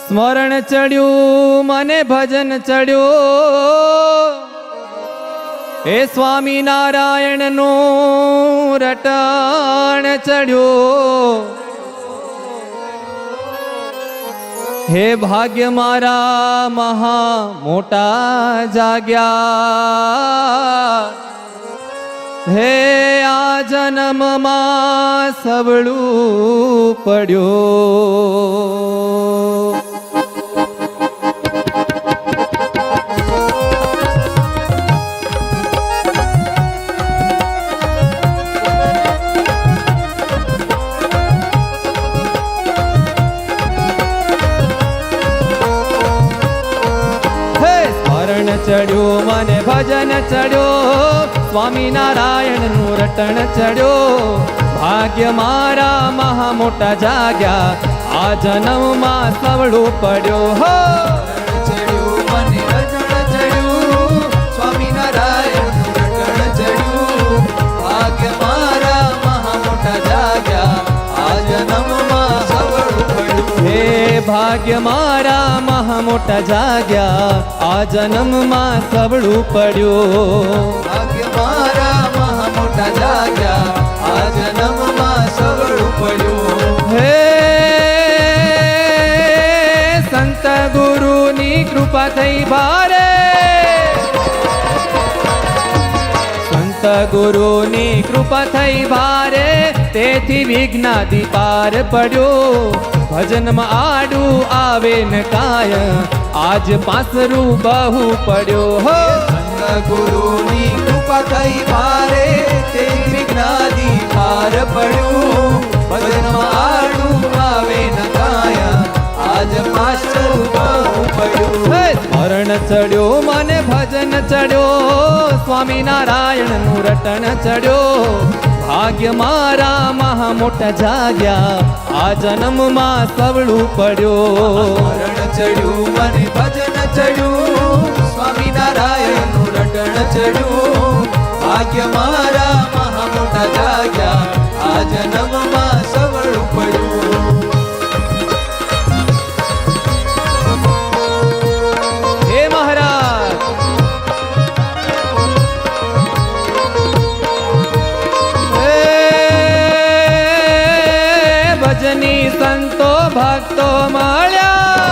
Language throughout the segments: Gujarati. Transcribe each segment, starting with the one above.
સ્મરણ ચડ્યું મને ભજન ચડ્યું, હે સ્વામી નારાયણ નું રટણ ચડ્યું. હે ભાગ્ય મારા મહા મોટા જાગ્યા, હે આ જન્મમાં સવળું પડ્યું. ચડ્યું મને ભજન ચડ્યું, સ્વામી નારાયણ નું રટણ ચડ્યું. ભાગ્ય મારા મહા મોટા જાગ્યા, આ જન્મમાં સવળું પડ્યું. હો ચડ્યું મને ભજન ચડ્યું, સ્વામી નારાયણ નું રટણ ચડ્યું. ભાગ્ય મારા મહા મોટા જાગ્યા, આ જન્મમાં સવળું પડ્યું. હે ભાગ્ય મારા મહા મોટા જાગ્યા, આ જન્મમાં સવળું પડ્યું. ભાગ્ય મારા મહા મોટા જાગ્યા, આ જન્મમાં સવળું પડ્યું. હે સંત ગુરુની કૃપા થઈ ભારે, સંત ગુરુની કૃપા થઈ ભારે, તેથી વિઘ્નાદિ પાર પડ્યો. ભજનમાં આડું આવે ન કાય, આજ પાસરું બહુ પડ્યો. હો સંત ગુરુની કૃપા થઈ ભારે, તે વિઘ્નાદિ પાર પડ્યું. ભજનમાં આડું આવે ન કાયા, આજ પાછળ બહુ પડ્યું. સ્મરણ ચડ્યો મને ભજન ચડ્યો, સ્વામી નારાયણ નું રટણ ચડ્યો. ભાગ્ય મારા મહા મોટા જાગ્યા, આ જન્મમાં સવળું પડ્યું. સ્મરણ ચડ્યું મને ભજન ચડ્યું, સ્વામી નારાયણ નું રટણ ચડ્યું. ભાગ્ય મારા મહા મોટા જાગ્યા, આ જન્મમાં સવળું પડ્યું. હે મહારાજ ભજની સંતો ભક્તો મળ્યા,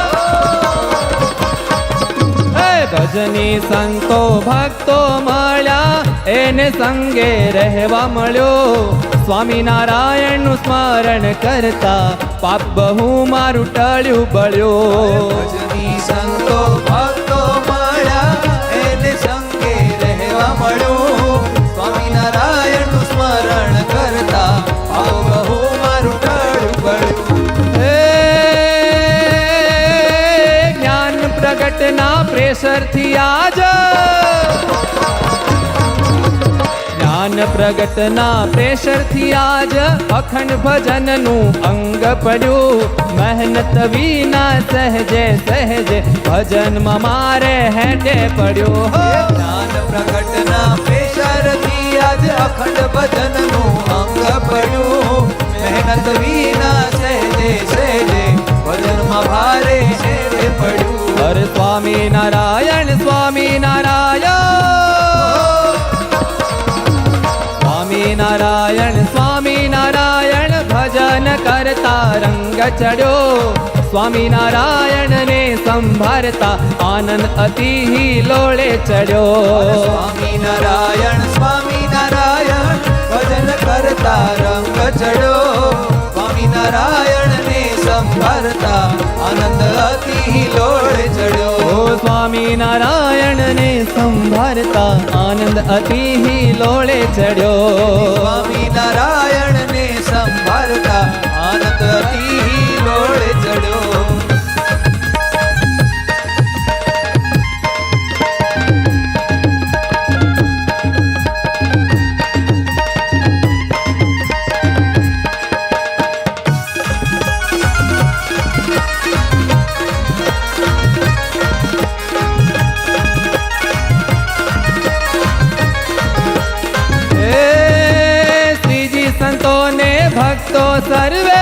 ભજની સંતો ભક્તો મળ્યા, એને સંગે રહેવા મળ્યો. સ્વામી નારાયણ નું સ્મરણ કરતા પાપ બહુ મારું ટળ્યું બળ્યું. ભજની સંતો ભક્તો મળ્યા, એને સંગે રહેવા મળ્યું. સ્વામી નારાયણ નું સ્મરણ કરતા પાપ બહુ મારું ટળ્યું બળ્યું. જ્ઞાન પ્રગટના પ્રેશરથી આજ, જ્ઞાન પ્રગટના પ્રેશરથી આજ અખંડ ભજનનું અંગ પડ્યું. મહેનત વિના સહેજે સહેજે ભજનમાં મારે હેઠે પડ્યો. જ્ઞાન પ્રગટના પ્રેશરથી આજ અખંડ ભજનનું અંગ પડ્યું. મહેનત વિના સહેજે સહેજે ભજનમાં ભારે હેઠે પડ્યું. અરે સ્વામી નારાયણ સ્વામી નારાયણ, સ્વામી નારાયણ સ્વામી નારાયણ, ભજન કરતા રંગ ચડ્યો. સ્વામી નારાયણ ને સંભાળતા આનંદ અતિ લોળે ચડ્યો. સ્વામી નારાયણ ભજન કરતા રંગ ચડ્યો. સ્વામી નારાયણ ને સંભાળતા આનંદ અતિ લોળે ચડ્યો. સ્વામી નારાયણ ને સંભાળતા આનંદ અતિ લોળે ચડ્યો. સ્વામી નારાયણ ને સંભાળતા આનંદ અતિ લોળે ચડ્યો. શ્રીજી સંતો ભક્તો સર્વે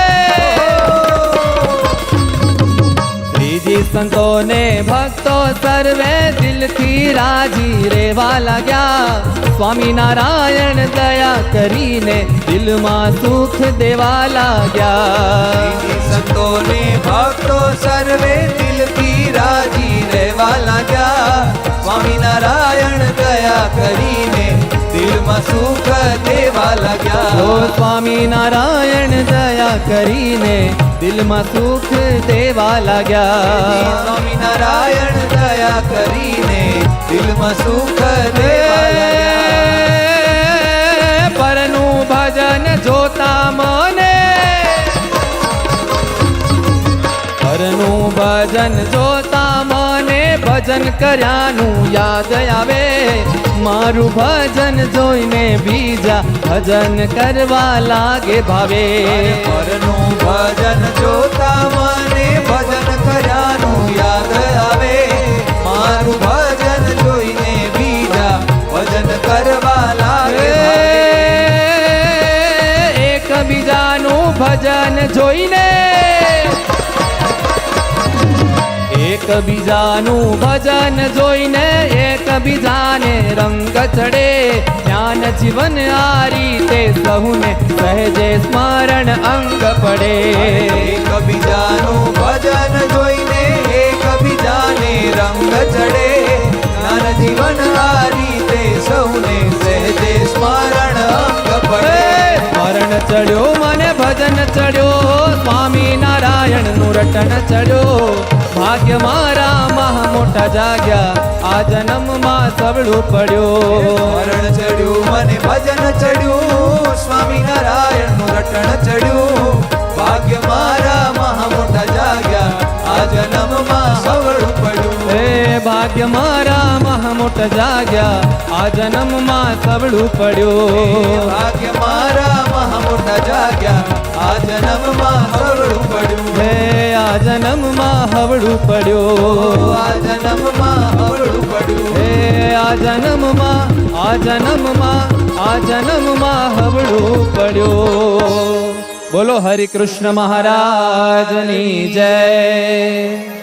શ્રીજી સંતોને ભક્તો સર્વે દિલથી રાજી રેવા લાગ્યા સ્વામિનારાયણ દયા કરીને દિલમાં સુખ દેવા લાગ્યા સંતોને ભક્તો સર્વે દિલથી રાજી રહેવા લાગ્યા સ્વામિનારાયણ દયા કરીને દિલમાં સુખ દેવા લાગ્યા ઓ સ્વામિનારાયણ દયા કરીને દિલમાં સુખ દેવા લાગ્યા સ્વામિનારાયણ દયા કરીને દિલમાં સુખ દેવા લાગ્યા પરનું ભજન જોતા મને પરનું ભજન જોતા મને ભજન કર્યાનું યાદ આવે મારું ભજન જોઈને બીજા ભજન કરવા લાગે ભાવે પરનું ભજન જોતા મને ભજન કર્યાનું યાદ આવે મારું ભજન જોઈને બીજા ભજન કરવા લાગે એકબીજાનું ભજન જોઈને એકબીજાનું ભજન જોઈને એકબીજાને રંગ ચડે જ્ઞાન જીવન આ રીતે સહુને સહેજે સ્મરણ અંગ પડે એકબીજાનું ભજન જોઈને એકબીજાને રંગ ચડે જ્ઞાન જીવન આ રીતે સૌને સહેજે સ્મરણ અંગ પડે સ્મરણ ચડ્યો મને ભજન ચડ્યો સ્વામિનારાયણનું રટણ ચડ્યો ભાગ્ય મારા મહા મોટા જાગ્યા આ જન્મમાં સવળું પડ્યો સ્મરણ ચડ્યું મને ભજન ચડ્યું સ્વામિનારાયણનું રટણ ચડ્યું ભાગ્ય મારા મહા મોટા જાગ્યા આ જન્મમાં સવળું પડ્યું હે ભાગ્ય મારા મહા મોટા જાગ્યા આ જન્મમાં સવળું પડ્યું ભાગ્ય મારા મહા મોટા જાગ્યા આ જન્મમાં સવળું પડ્યું હે આ જન્મમાં હવળું પડ્યું આ જન્મમાં હવળું પડ્યું હે આ જન્મમાં હવળું પડ્યું બોલો હરિ કૃષ્ણ મહારાજની જય